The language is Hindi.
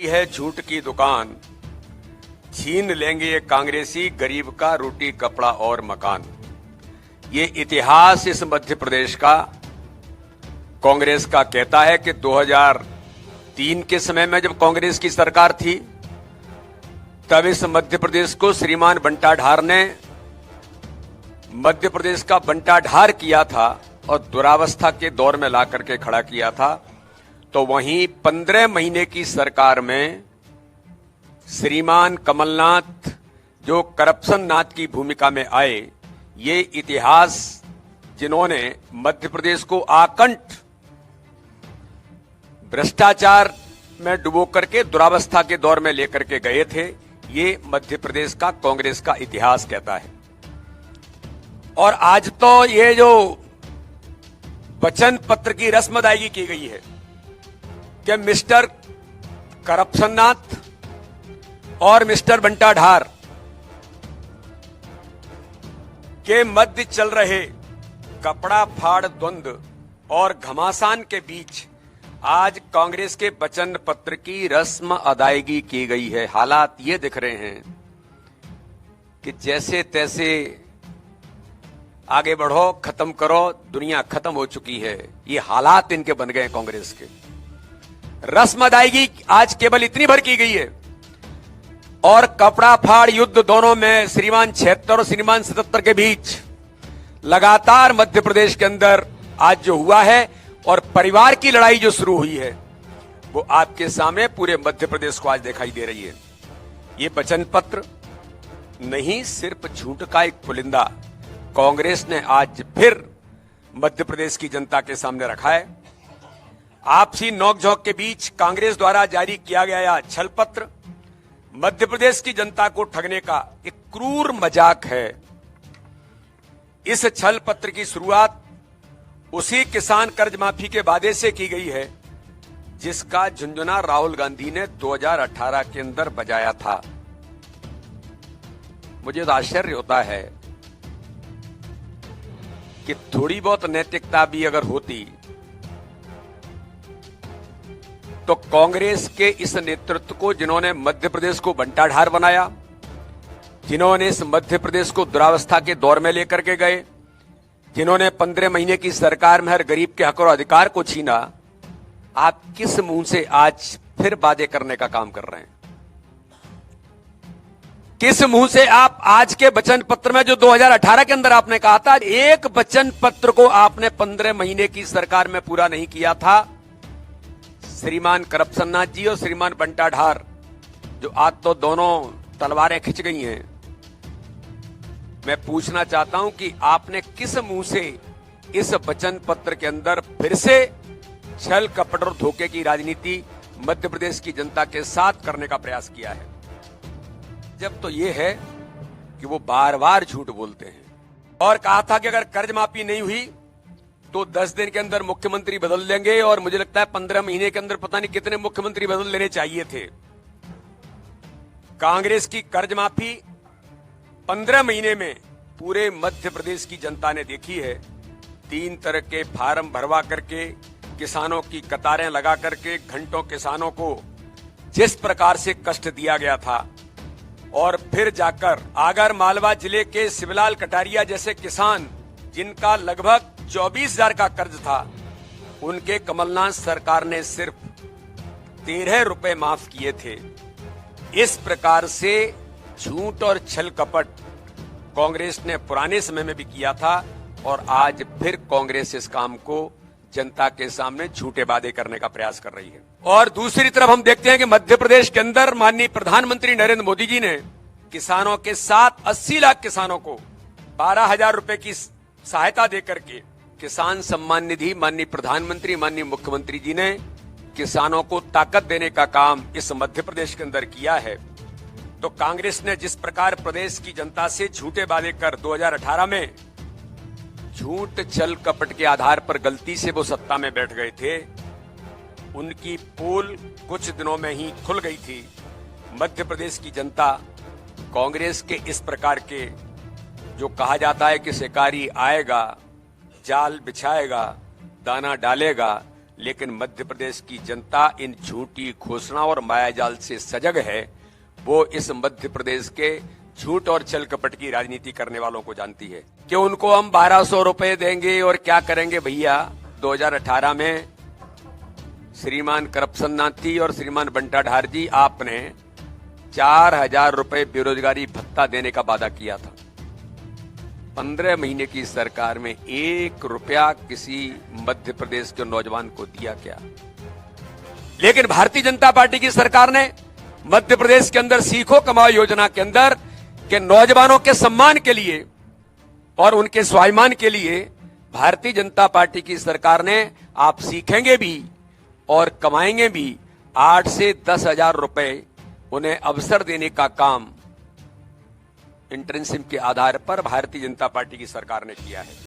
है झूठ की दुकान, छीन लेंगे ये कांग्रेसी गरीब का रोटी कपड़ा और मकान। ये इतिहास इस मध्य प्रदेश का कांग्रेस का कहता है कि 2003 के समय में जब कांग्रेस की सरकार थी, तब इस मध्य प्रदेश को श्रीमान बंटाढार ने मध्य प्रदेश का बंटाढार किया था और दुरावस्था के दौर में ला करके खड़ा किया था। तो वहीं 15 महीने की सरकार में श्रीमान कमलनाथ जो करप्शन नाथ की भूमिका में आए, ये इतिहास जिन्होंने मध्य प्रदेश को आकंठ भ्रष्टाचार में डुबो करके दुरावस्था के दौर में लेकर के गए थे, ये मध्य प्रदेश का कांग्रेस का इतिहास कहता है। और आज तो ये जो वचन पत्र की रस्म अदायगी की गई है कि मिस्टर करप्शननाथ और मिस्टर बंटाढार के मध्य चल रहे कपड़ा फाड़ द्वंद्व और घमासान के बीच आज कांग्रेस के वचन पत्र की रस्म अदायगी की गई है। हालात ये दिख रहे हैं कि जैसे तैसे आगे बढ़ो, खत्म करो, दुनिया खत्म हो चुकी है। ये हालात इनके बन गए कांग्रेस के। रस्म अदायगी आज केवल इतनी भर की गई है और कपड़ा फाड़ युद्ध दोनों में श्रीमान 76 और श्रीमान 77 के बीच लगातार मध्य प्रदेश के अंदर आज जो हुआ है और परिवार की लड़ाई जो शुरू हुई है, वो आपके सामने पूरे मध्य प्रदेश को आज दिखाई दे रही है। ये वचन पत्र नहीं, सिर्फ झूठ का एक पुलिंदा कांग्रेस ने आज फिर मध्य प्रदेश की जनता के सामने रखा है। आपसी नोकझोंक के बीच कांग्रेस द्वारा जारी किया गया यह छल पत्र मध्य प्रदेश की जनता को ठगने का एक क्रूर मजाक है। इस छल पत्र की शुरुआत उसी किसान कर्ज माफी के वादे से की गई है जिसका झुंझुना राहुल गांधी ने 2018 के अंदर बजाया था। मुझे तो आश्चर्य होता है कि थोड़ी बहुत नैतिकता भी अगर होती तो कांग्रेस के इस नेतृत्व को, जिन्होंने मध्य प्रदेश को बंटाढार बनाया, जिन्होंने इस मध्य प्रदेश को दुरावस्था के दौर में लेकर के गए, जिन्होंने 15 महीने की सरकार में हर गरीब के हक और अधिकार को छीना, आप किस मुंह से आज फिर वादे करने का काम कर रहे हैं? किस मुंह से आप आज के वचन पत्र में जो 2018 के अंदर आपने कहा था, एक वचन पत्र को आपने 15 महीने की सरकार में पूरा नहीं किया था। श्रीमान करप्शननाथ जी और श्रीमान बंटाढार, जो आज तो दोनों तलवारें खिंच गई हैं, मैं पूछना चाहता हूं कि आपने किस मुंह से इस वचन पत्र के अंदर फिर से छल कपट और धोखे की राजनीति मध्य प्रदेश की जनता के साथ करने का प्रयास किया है? जब तो यह है कि वो बार बार झूठ बोलते हैं और कहा था कि अगर कर्ज माफी नहीं हुई तो 10 दिन के अंदर मुख्यमंत्री बदल देंगे, और मुझे लगता है 15 महीने के अंदर पता नहीं कितने मुख्यमंत्री बदल लेने चाहिए थे। कांग्रेस की कर्ज माफी 15 महीने में पूरे मध्य प्रदेश की जनता ने देखी है। 3 तरह के फार्म भरवा करके, किसानों की कतारें लगा करके, घंटों किसानों को जिस प्रकार से कष्ट दिया गया था, और फिर जाकर आगर मालवा जिले के शिवलाल कटारिया जैसे किसान जिनका लगभग 24,000 का कर्ज था, उनके कमलनाथ सरकार ने सिर्फ 13 रुपए माफ किए थे। इस प्रकार से झूठ और छल कपट कांग्रेस ने पुराने समय में भी किया था और आज फिर कांग्रेस इस काम को जनता के सामने झूठे वादे करने का प्रयास कर रही है। और दूसरी तरफ हम देखते हैं कि मध्य प्रदेश के अंदर माननीय प्रधानमंत्री नरेंद्र मोदी जी ने किसानों के साथ 80 लाख किसानों को 12,000 रुपए की सहायता देकर के किसान सम्मान निधि माननीय प्रधानमंत्री, माननीय मुख्यमंत्री जी ने किसानों को ताकत देने का काम इस मध्य प्रदेश के अंदर किया है। तो कांग्रेस ने जिस प्रकार प्रदेश की जनता से झूठे वादे कर 2018 में झूठ छल कपट के आधार पर गलती से वो सत्ता में बैठ गए थे, उनकी पोल कुछ दिनों में ही खुल गई थी। मध्य प्रदेश की जनता कांग्रेस के इस प्रकार के, जो कहा जाता है कि शिकारी आएगा, जाल बिछाएगा, दाना डालेगा, लेकिन मध्य प्रदेश की जनता इन झूठी घोषणा और मायाजाल से सजग है। वो इस मध्य प्रदेश के झूठ और छल कपट की राजनीति करने वालों को जानती है कि उनको हम 1200 रुपए देंगे और क्या करेंगे भैया। 2018 में श्रीमान करप्शन नाथी और श्रीमान बंटा ढार जी, आपने 4000 रुपए बेरोजगारी भत्ता देने का वादा किया था। 15 महीने की सरकार में 1 रुपया किसी मध्य प्रदेश के नौजवान को दिया क्या? लेकिन भारतीय जनता पार्टी की सरकार ने मध्य प्रदेश के अंदर सीखो कमाओ योजना के अंदर के नौजवानों के सम्मान के लिए और उनके स्वाभिमान के लिए भारतीय जनता पार्टी की सरकार ने आप सीखेंगे भी और कमाएंगे भी 8 से 10,000 रुपए उन्हें अवसर देने का काम इंटर्नशिप के आधार पर भारतीय जनता पार्टी की सरकार ने किया है।